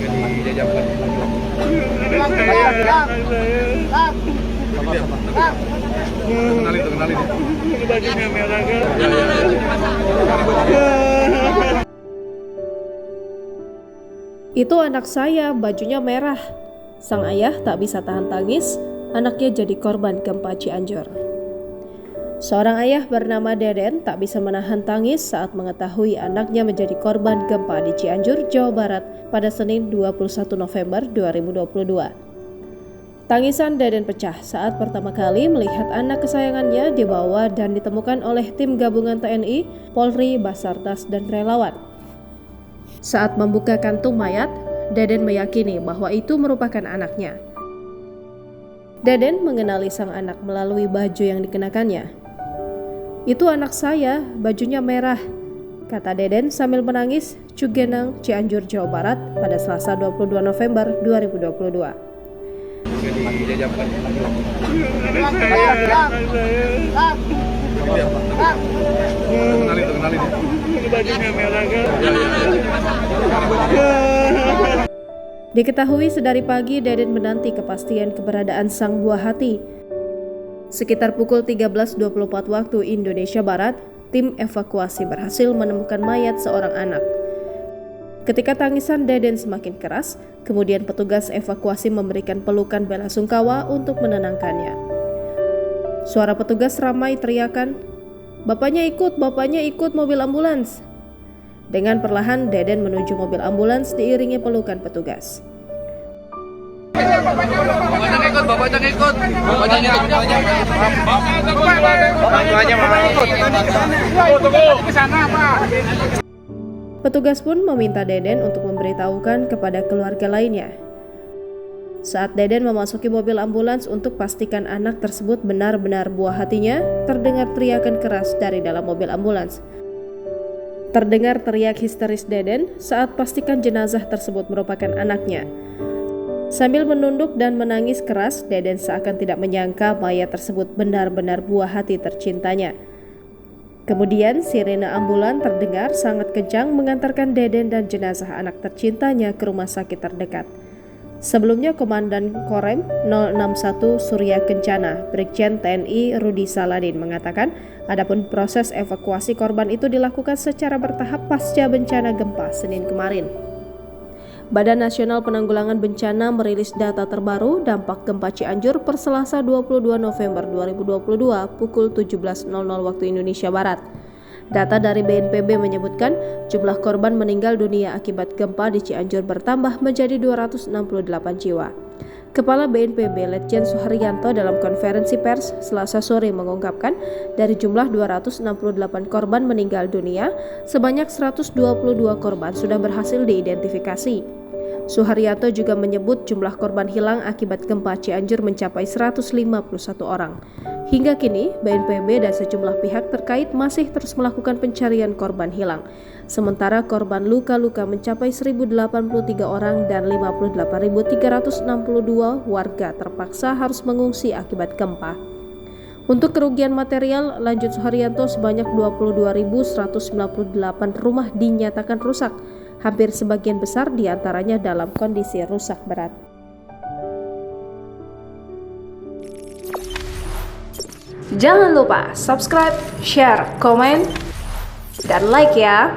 Jadi jajabkan. Kenalin. Bajunya merah kan? Itu anak saya, bajunya merah. Sang ayah tak bisa tahan tangis, anaknya jadi korban gempa Cianjur. Seorang ayah bernama Deden tak bisa menahan tangis saat mengetahui anaknya menjadi korban gempa di Cianjur, Jawa Barat pada Senin 21 November 2022. Tangisan Deden pecah saat pertama kali melihat anak kesayangannya dibawa dan ditemukan oleh tim gabungan TNI, Polri, Basarnas, dan relawan. Saat membuka kantung mayat, Deden meyakini bahwa itu merupakan anaknya. Deden mengenali sang anak melalui baju yang dikenakannya. "Itu anak saya, bajunya merah," kata Deden sambil menangis, Cugenang, Cianjur, Jawa Barat pada Selasa 22 November 2022. Jadi jajabkan. Kenalin. Bajunya merah kan? Diketahui sedari pagi Deden menanti kepastian keberadaan sang buah hati. Sekitar pukul 13.24 waktu Indonesia Barat, tim evakuasi berhasil menemukan mayat seorang anak. Ketika tangisan Deden semakin keras, kemudian petugas evakuasi memberikan pelukan bela sungkawa untuk menenangkannya. Suara petugas ramai teriakan, bapaknya ikut mobil ambulans." Dengan perlahan Deden menuju mobil ambulans diiringi pelukan petugas. Bapaknya ikut. Petugas pun meminta Deden untuk memberitahukan kepada keluarga lainnya. Saat Deden memasuki mobil ambulans untuk pastikan anak tersebut benar-benar buah hatinya, terdengar teriakan keras dari dalam mobil ambulans. Terdengar teriak histeris Deden saat pastikan jenazah tersebut merupakan anaknya. Sambil menunduk dan menangis keras, Deden seakan tidak menyangka mayat tersebut benar-benar buah hati tercintanya. Kemudian sirene ambulan terdengar sangat kencang mengantarkan Deden dan jenazah anak tercintanya ke rumah sakit terdekat. Sebelumnya Komandan Korem 061 Surya Kencana, Brigjen TNI Rudi Saladin mengatakan, adapun proses evakuasi korban itu dilakukan secara bertahap pasca bencana gempa Senin kemarin. Badan Nasional Penanggulangan Bencana merilis data terbaru dampak gempa Cianjur per Selasa 22 November 2022 pukul 17.00 waktu Indonesia Barat. Data dari BNPB menyebutkan jumlah korban meninggal dunia akibat gempa di Cianjur bertambah menjadi 268 jiwa. Kepala BNPB Letjen Suharyanto dalam konferensi pers Selasa sore mengungkapkan dari jumlah 268 korban meninggal dunia, sebanyak 122 korban sudah berhasil diidentifikasi. Suharyanto juga menyebut jumlah korban hilang akibat gempa Cianjur mencapai 151 orang. Hingga kini, BNPB dan sejumlah pihak terkait masih terus melakukan pencarian korban hilang. Sementara korban luka-luka mencapai 1.083 orang dan 58.362 warga terpaksa harus mengungsi akibat gempa. Untuk kerugian material, lanjut Suharyanto, sebanyak 22.198 rumah dinyatakan rusak. Hampir sebagian besar diantaranya dalam kondisi rusak berat. Jangan lupa subscribe, share, komen, dan like ya!